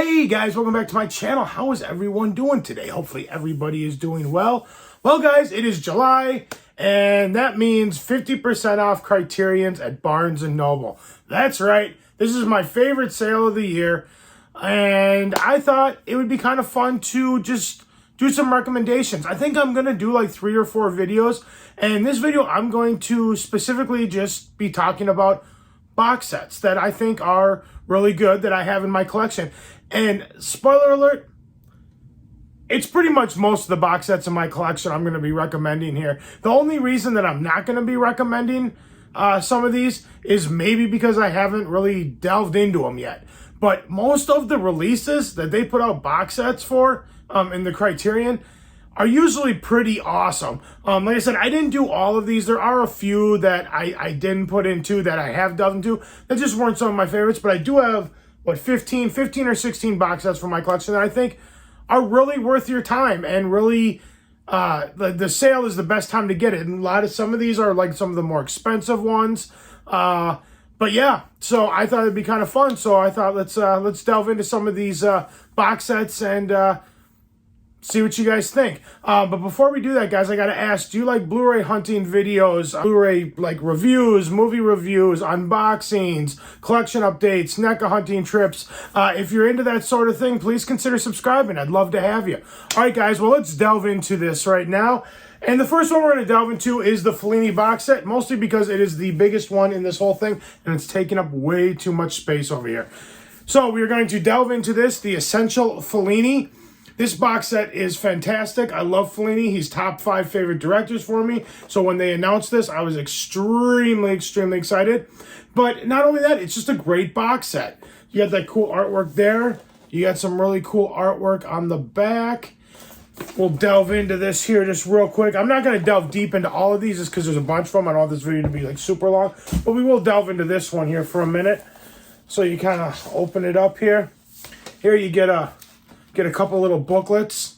Hey guys, welcome back to my channel. How is everyone doing today? Hopefully everybody is doing well. Well guys, it is July and that means 50% off Criterions at Barnes & Noble. That's right. This is my favorite sale of the year and I thought it would be kind of fun to just do some recommendations. I think I'm going to do like 3 or 4 videos, and in this video I'm going to specifically just be talking about box sets that I think are really good that I have in my collection. And spoiler alert, it's pretty much most of the box sets in my collection I'm going to be recommending here. The only reason that I'm not going to be recommending some of these is maybe because I haven't really delved into them yet. But most of the releases that they put out box sets for in the Criterion are usually pretty awesome. Like I said, I didn't do all of these. There are a few that I didn't put into that I have delved into that just weren't some of my favorites, but I do have, what, 15 or 16 box sets from my collection that I think are really worth your time, and really the sale is the best time to get it. And some of these are like some of the more expensive ones. But yeah, so I thought it'd be kind of fun. So I thought let's delve into some of these box sets and see what you guys think. But before we do that, guys, I gotta ask, do you like Blu-ray hunting videos, Blu-ray like reviews, movie reviews, unboxings, collection updates, NECA hunting trips? If you're into that sort of thing, please consider subscribing. I'd love to have you. All right, guys, well, let's delve into this right now. And the first one we're going to delve into is the Fellini box set, mostly because it is the biggest one in this whole thing, and it's taking up way too much space over here. So we're going to delve into this, the Essential Fellini. This box set is fantastic. I love Fellini. He's top 5 favorite directors for me. So when they announced this, I was extremely excited. But not only that, it's just a great box set. You got that cool artwork there. You got some really cool artwork on the back. We'll delve into this here just real quick. I'm not going to delve deep into all of these just because there's a bunch of them. I don't want this video to be like super long. But we will delve into this one here for a minute. So you kind of open it up here. Here you get a couple little booklets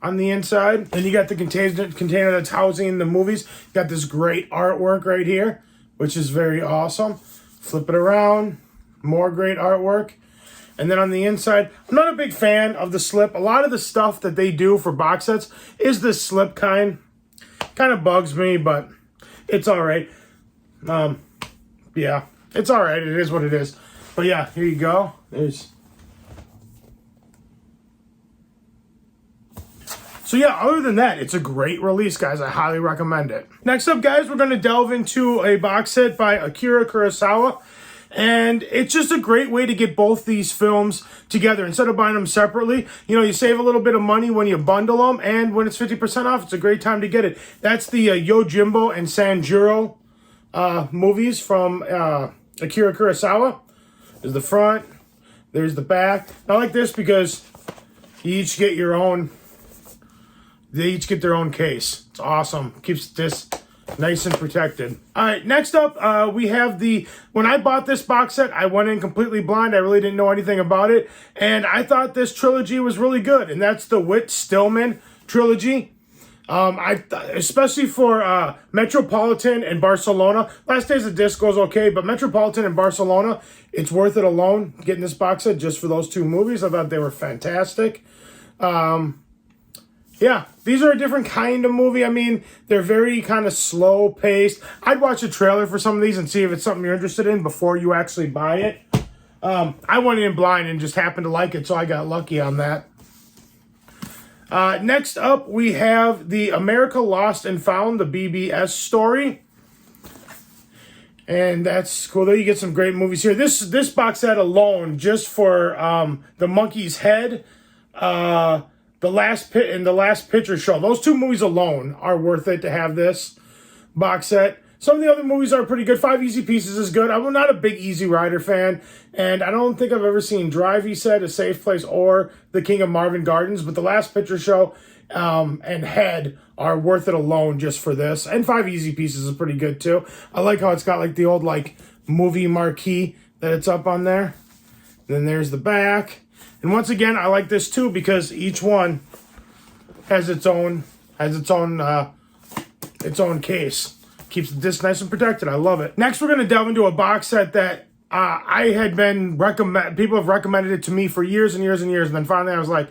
on the inside. And you got the container that's housing the movies. You got this great artwork right here, which is very awesome. Flip it around. More great artwork. And then on the inside, I'm not a big fan of the slip. A lot of the stuff that they do for box sets is this slip kind. Kind of bugs me, but it's all right. Yeah, it's all right. It is what it is. But yeah, here you go. So yeah, other than that, it's a great release, guys. I highly recommend it. Next up, guys, we're going to delve into a box set by Akira Kurosawa. And it's just a great way to get both these films together. Instead of buying them separately, you save a little bit of money when you bundle them. And when it's 50% off, it's a great time to get it. That's the Yojimbo and Sanjuro movies from Akira Kurosawa. There's the front. There's the back. I like this because you each get your own. They each get their own case. It's awesome. Keeps this nice and protected. All right, next up, we have when I bought this box set, I went in completely blind. I really didn't know anything about it. And I thought this trilogy was really good. And that's the Whit Stillman trilogy. Especially for Metropolitan and Barcelona. Last Days of Disco is okay, but Metropolitan and Barcelona, it's worth it alone getting this box set just for those 2 movies. I thought they were fantastic. Yeah, these are a different kind of movie. I mean, they're very kind of slow paced. I'd watch a trailer for some of these and see if it's something you're interested in before you actually buy it. I went in blind and just happened to like it, so I got lucky on that. Next up, we have the America Lost and Found, the BBS story. And that's cool. There you get some great movies here. This box set alone, just for The Monkey's Head, The Last Picture Show. Those 2 movies alone are worth it to have this box set. Some of the other movies are pretty good. 5 Easy Pieces is good. I'm not a big Easy Rider fan, and I don't think I've ever seen Drive, he said, A Safe Place, or The King of Marvin Gardens. But The Last Picture Show and Head are worth it alone just for this. And 5 Easy Pieces is pretty good too. I like how it's got like the old like movie marquee that it's up on there. Then there's the back. And once again, I like this too because each one has its own case. Keeps the disc nice and protected. I love it. Next, we're going to delve into a box set that I had been people have recommended it to me for years and years and years, and then finally I was like,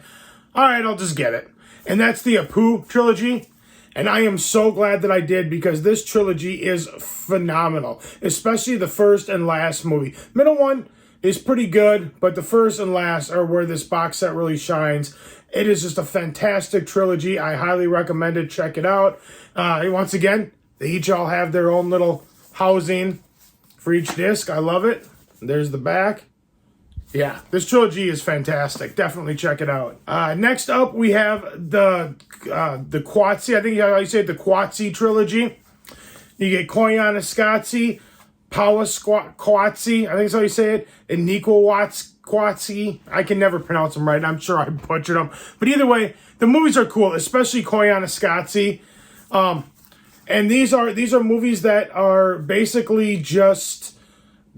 all right, I'll just get it. And that's the Apu trilogy. And I am so glad that I did, because this trilogy is phenomenal, especially the first and last movie. Middle one is pretty good, but the first and last are where this box set really shines. It is just a fantastic trilogy. I highly recommend it. Check it out. Once again, they each all have their own little housing for each disc. I love it. There's the back. Yeah, this trilogy is fantastic. Definitely check it out. Next up, we have the Qatsi. I think how you say it, the Qatsi trilogy. You get Qatsi, Qatsi, I think that's how you say it, and Qatsi. I can never pronounce them right. I'm sure I butchered them. But either way, the movies are cool, especially Qatsi. And these are movies that are basically just,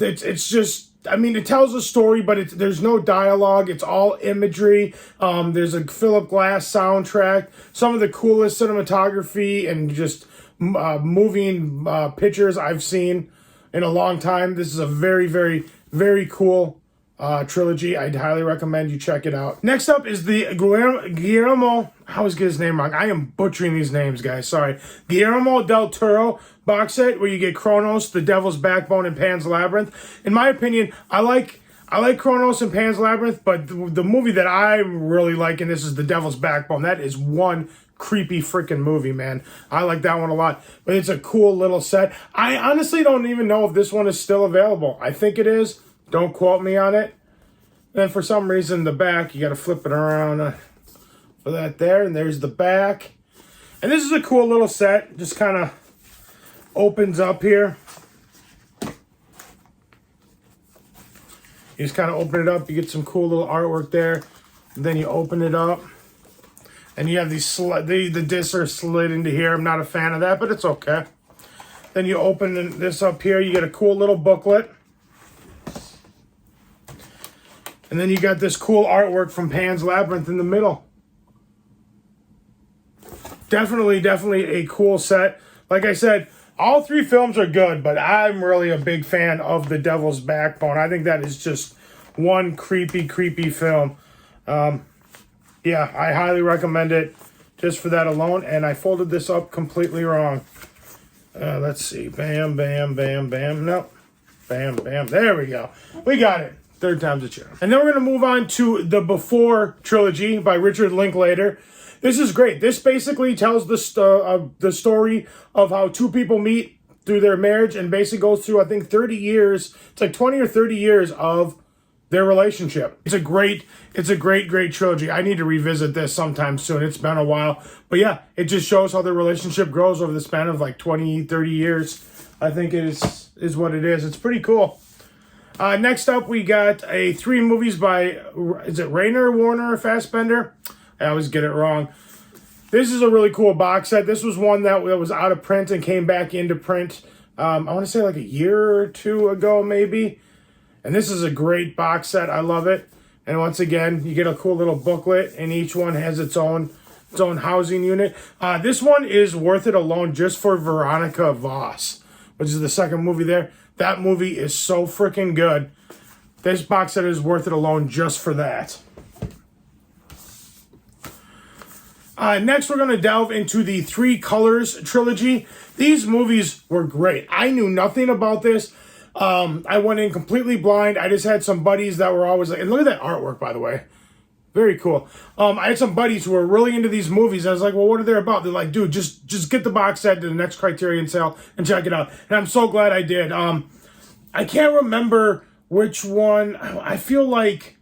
it's just, I mean, it tells a story, but there's no dialogue. It's all imagery. There's a Philip Glass soundtrack. Some of the coolest cinematography and just moving pictures I've seen in a long time. This is a very, very, very cool trilogy. I'd highly recommend you check it out. Next up is the Guillermo. I always get his name wrong. I am butchering these names, guys. Sorry. Guillermo del Toro box set, where you get Kronos, The Devil's Backbone, and Pan's Labyrinth. In my opinion, I like Kronos and Pan's Labyrinth, but the movie that I'm really liking this is The Devil's Backbone. That is one creepy freaking movie, man. I like that one a lot. But it's a cool little set. I honestly don't even know if this one is still available. I think it is. Don't quote me on it. Then for some reason, the back, you got to flip it around for that there. And there's the back. And this is a cool little set. Just kind of opens up here. You just kind of open it up. You get some cool little artwork there. And then you open it up. And you have these, the discs are slid into here. I'm not a fan of that, but it's okay. Then you open this up here. You get a cool little booklet. And then you got this cool artwork from Pan's Labyrinth in the middle. Definitely a cool set. Like I said, all three films are good, but I'm really a big fan of The Devil's Backbone. I think that is just one creepy film. Yeah, I highly recommend it just for that alone. And I folded this up completely wrong. Let's see. Bam, bam, bam, bam. Nope. Bam, bam. There we go. We got it. Third time's a charm. And then we're going to move on to the Before trilogy by Richard Linklater. This is great. This basically tells the story of how two people meet through their marriage, and basically goes through, I think, 30 years. It's like 20 or 30 years of their relationship. It's a great trilogy. I need to revisit this sometime soon. It's been a while. But yeah, it just shows how their relationship grows over the span of like 20, 30 years. I think it is what it is. It's pretty cool. Next up, we got three movies by, is it Werner, Fassbender? I always get it wrong. This is a really cool box set. This was one that was out of print and came back into print, I want to say like a year or two ago, maybe. And this is a great box set. I love it. And once again, you get a cool little booklet, and each one has its own housing unit. This one is worth it alone just for Veronica Voss, which is the second movie there. That movie is so freaking good. This box set is worth it alone just for that. Next, we're going to delve into the Three Colors trilogy. These movies were great. I knew nothing about this. I went in completely blind. I just had some buddies that were always like, and look at that artwork, by the way. Very cool. I had some buddies who were really into these movies. I was like, well, what are they about? They're like, dude, just get the box set to the next Criterion sale and check it out. And I'm so glad I did. I can't remember which one. I feel like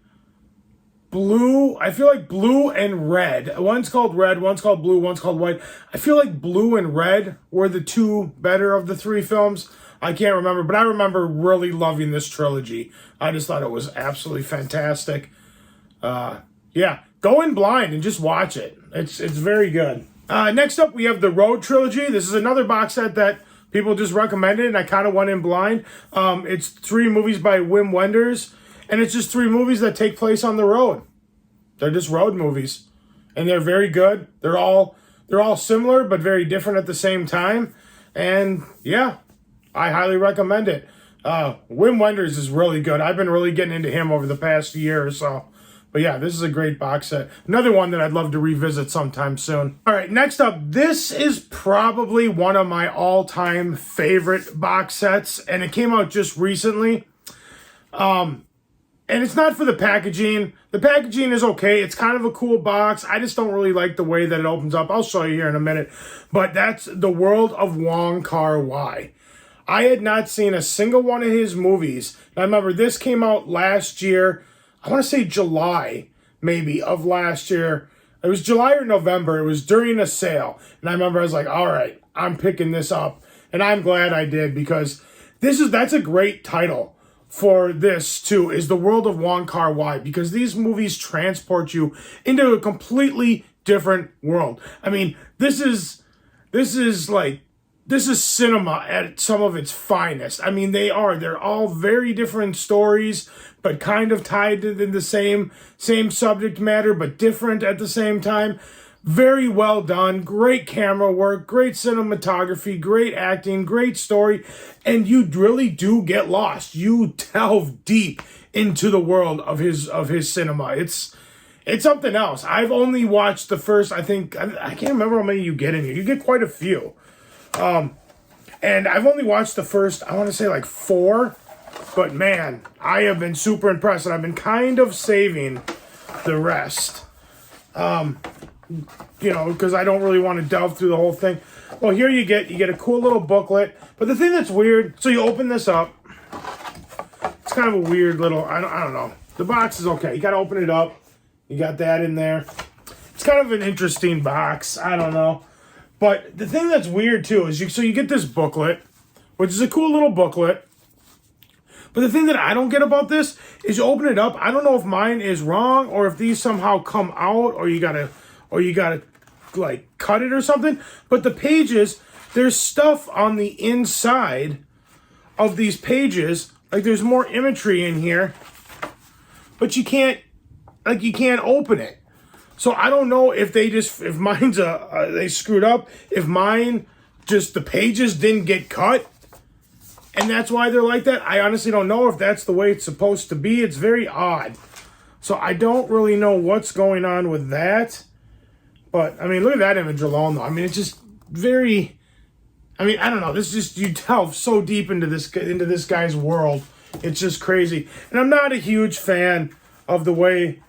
blue and red. One's called red, one's called blue, one's called white. I feel like blue and red were the two better of the three films. I can't remember, but I remember really loving this trilogy. I just thought it was absolutely fantastic. Yeah, go in blind and just watch it. It's very good. Next up, we have the Road trilogy. This is another box set that people just recommended, and I kind of went in blind. It's three movies by Wim Wenders, and it's just three movies that take place on the road. They're just road movies, and they're very good. They're all similar, but very different at the same time. And yeah, I highly recommend it. Wim Wenders is really good. I've been really getting into him over the past year or so. But yeah, this is a great box set. Another one that I'd love to revisit sometime soon. All right, next up, this is probably one of my all-time favorite box sets, and it came out just recently. And it's not for the packaging. The packaging is okay. It's kind of a cool box. I just don't really like the way that it opens up. I'll show you here in a minute. But that's The World of Wong Kar-wai. I had not seen a single one of his movies. And I remember this came out last year. I want to say July, maybe, of last year. It was July or November. It was during a sale. And I remember I was like, all right, I'm picking this up. And I'm glad I did, because that's a great title for this, too, is The World of Wong Kar-wai, because these movies transport you into a completely different world. I mean, this is cinema at some of its finest. I mean, they're all very different stories, but kind of tied to the same subject matter, but different at the same time. Very well done, great camera work, great cinematography, great acting, great story, and you really do get lost. You delve deep into the world of his cinema. It's something else. I've only watched the first, I can't remember how many you get in here. You get quite a few. And I've only watched the first, I want to say like 4, but man, I have been super impressed, and I've been kind of saving the rest. Because I don't really want to delve through the whole thing. Well, here you get a cool little booklet. But the thing that's weird, so you open this up. It's kind of a weird little, I don't know. The box is okay. You got to open it up. You got that in there. It's kind of an interesting box. I don't know. But the thing that's weird, too, is you get this booklet, which is a cool little booklet. But the thing that I don't get about this is you open it up. I don't know if mine is wrong, or if these somehow come out, or you gotta like cut it or something. But the pages, there's stuff on the inside of these pages. Like, there's more imagery in here, but you can't open it. So I don't know if mine's they screwed up. If mine the pages didn't get cut, and that's why they're like that. I honestly don't know if that's the way it's supposed to be. It's very odd. So I don't really know what's going on with that. But, I mean, look at that image alone, though. I mean, it's just very... I mean, I don't know. This is just... You delve so deep into this guy's world. It's just crazy. And I'm not a huge fan of the way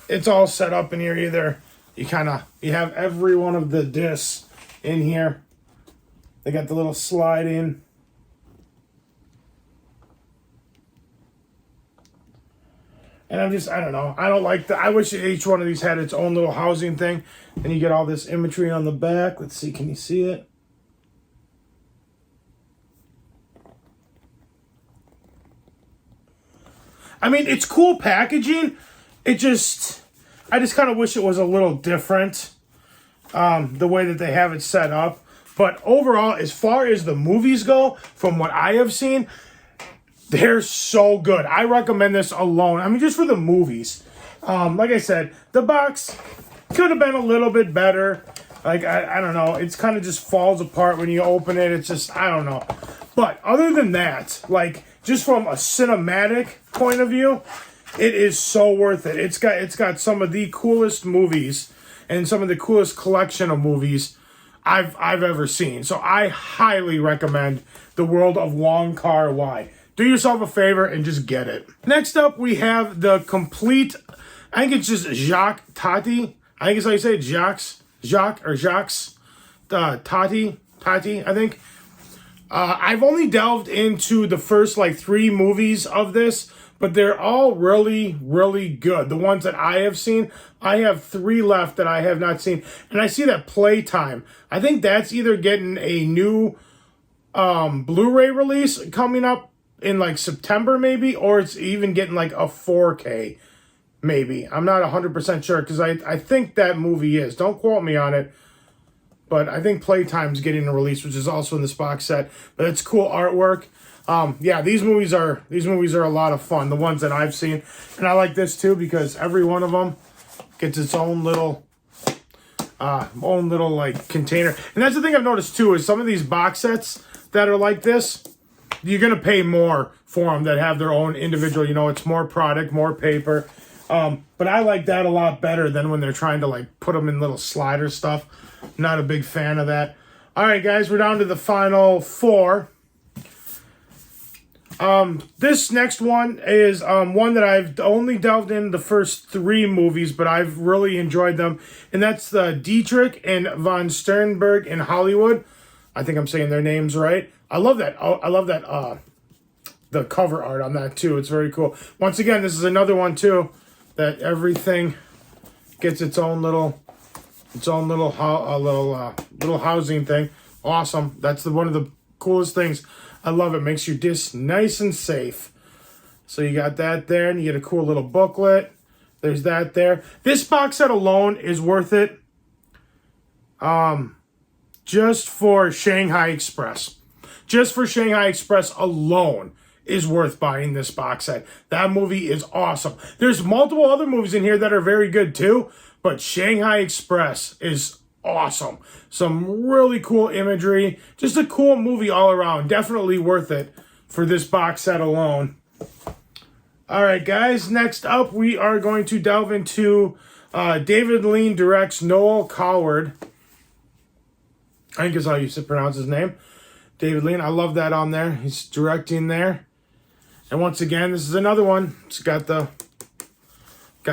it's all set up in here either. You have every one of the discs in here. They got the little slide in. And I don't know. I don't like I wish each one of these had its own little housing thing. And you get all this imagery on the back. Let's see. Can you see it? I mean, it's cool packaging. I just kind of wish it was a little different. The way that they have it set up. But overall, as far as the movies go, from what I have seen, they're so good. I recommend this alone. I mean, just for the movies. Like I said, the box could have been a little bit better. Like, I don't know. It's kind of just falls apart when you open it. It's just, I don't know. But other than that, like, just from a cinematic point of view, it is so worth it. It's got some of the coolest movies and some of the coolest collection of movies I've ever seen. So I highly recommend The World of Wong Kar-wai. Do yourself a favor and just get it. Next up, we have the complete, I think it's just Jacques Tati. I think it's how you say it, Jacques, Tati, I think. I've only delved into the first, 3 movies of this, but they're all really, really good. The ones that I have seen, I have 3 left that I have not seen. And I see that Playtime, I think that's either getting a new Blu-ray release coming up in September maybe, or it's even getting a 4K maybe. I'm not 100% sure, because I think that movie is. Don't quote me on it. But I think Playtime's getting a release, which is also in this box set. But it's cool artwork. Yeah, these movies are a lot of fun, the ones that I've seen. And I like this too, because every one of them gets its own little container. And that's the thing I've noticed too, is some of these box sets, that are like this, you're going to pay more for them that have their own individual, you know, it's more product, more paper. But I like that a lot better than when they're trying to like put them in little slider stuff. Not a big fan of that. All right, guys, we're down to the final 4. This next one is one that I've only delved in the first 3 movies, but I've really enjoyed them. And that's the Dietrich and von Sternberg in Hollywood. I think I'm saying their names right. I love that. I love that. The cover art on that too. It's very cool. Once again, this is another one too that everything gets its own little little housing thing. Awesome. That's one of the coolest things. I love it. Makes your disc nice and safe. So you got that there, and you get a cool little booklet. There's that there. This box set alone is worth it. Just for Shanghai Express. Just for Shanghai Express alone is worth buying this box set. That movie is awesome. There's multiple other movies in here that are very good too, but Shanghai Express is awesome. Some really cool imagery. Just a cool movie all around. Definitely worth it for this box set alone. All right, guys. Next up, we are going to delve into David Lean directs Noel Coward. I think is how you pronounce his name. David Lean. I love that on there. He's directing there. And once again, this is another one. It's got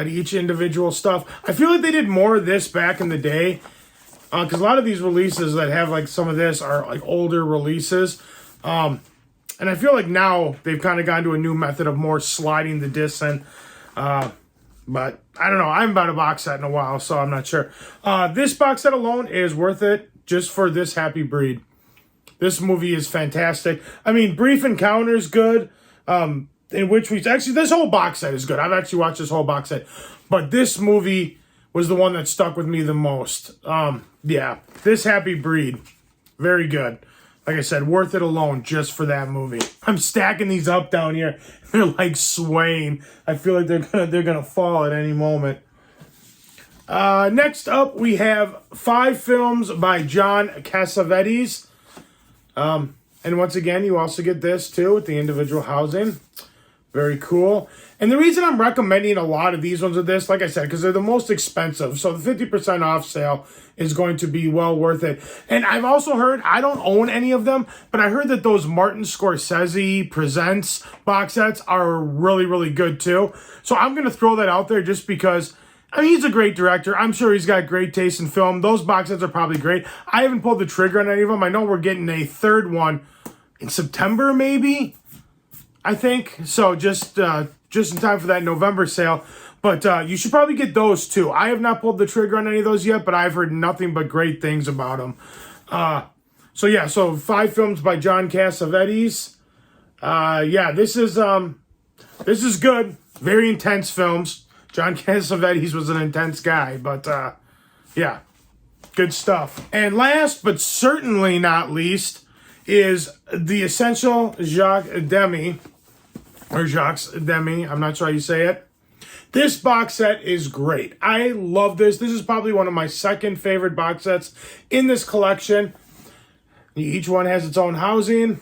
each individual stuff. I feel like they did more of this back in the day. Because a lot of these releases that have like some of this are like older releases. And I feel like now they've kind of gone to a new method of more sliding the discs in. But I don't know. I haven't bought a box set in a while, so I'm not sure. This box set alone is worth it just for this happy breed. This movie is fantastic. I mean, Brief Encounter is good. In which we actually, this whole box set is good. I've actually watched this whole box set. But this movie was the one that stuck with me the most. Yeah, this happy breed. Very good. Like I said, worth it alone just for that movie. I'm stacking these up down here. They're like swaying. I feel like they're gonna fall at any moment. Next up, we have 5 films by John Cassavetes. And once again, you also get this too with the individual housing. Very cool. And the reason I'm recommending a lot of these ones with this, like I said, because they're the most expensive. So the 50% off sale is going to be well worth it. And I've also heard, I don't own any of them, but I heard that those Martin Scorsese Presents box sets are really, really good too. So I'm going to throw that out there just because, I mean, he's a great director. I'm sure he's got great taste in film. Those box sets are probably great. I haven't pulled the trigger on any of them. I know we're getting a 3rd one in September, maybe, I think. So just in time for that November sale. But you should probably get those too. I have not pulled the trigger on any of those yet, but I've heard nothing but great things about them. So yeah, so 5 films by John Cassavetes. Yeah, this is good. Very intense films. John Cassavetes was an intense guy, but yeah, good stuff. And last but certainly not least is the Essential Jacques Demi, or Jacques Demi, I'm not sure how you say it. This box set is great. I love this. This is probably one of my second favorite box sets in this collection. Each one has its own housing.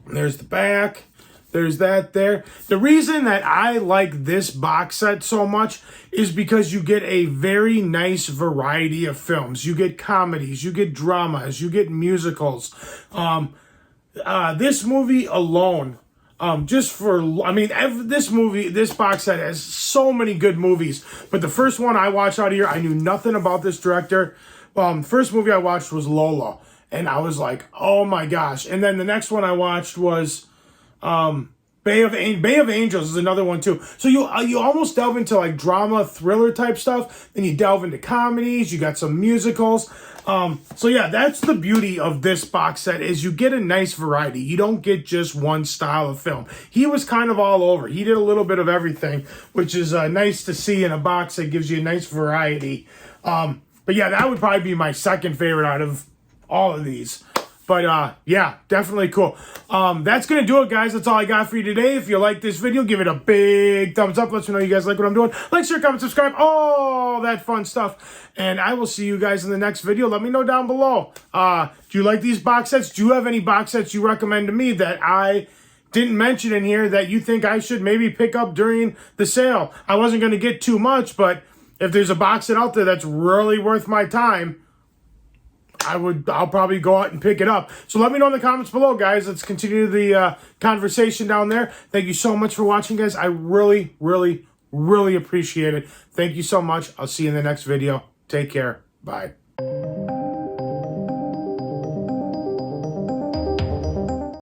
There's the back. There's that there. The reason that I like this box set so much is because you get a very nice variety of films. You get comedies, you get dramas, you get musicals. This movie alone, this box set has so many good movies. But the first one I watched out of here, I knew nothing about this director. First movie I watched was Lola, and I was like, oh my gosh. And then the next one I watched was Bay of Angels is another one too. So you almost delve into like drama, thriller type stuff. Then you delve into comedies. You got some musicals. So yeah, that's the beauty of this box set is you get a nice variety. You don't get just one style of film. He was kind of all over. He did a little bit of everything, which is nice to see in a box that gives you a nice variety. But yeah, that would probably be my second favorite out of all of these. But yeah, definitely cool. That's going to do it, guys. That's all I got for you today. If you like this video, give it a big thumbs up. Let me know you guys like what I'm doing. Like, share, comment, subscribe, all that fun stuff. And I will see you guys in the next video. Let me know down below. Do you like these box sets? Do you have any box sets you recommend to me that I didn't mention in here that you think I should maybe pick up during the sale? I wasn't going to get too much, but if there's a box set out there that's really worth my time, I'll probably go out and pick it up. So let me know in the comments below, guys. Let's continue the conversation down there. Thank you so much for watching, guys. I really, really, really appreciate it. Thank you so much. I'll see you in the next video. Take care. Bye.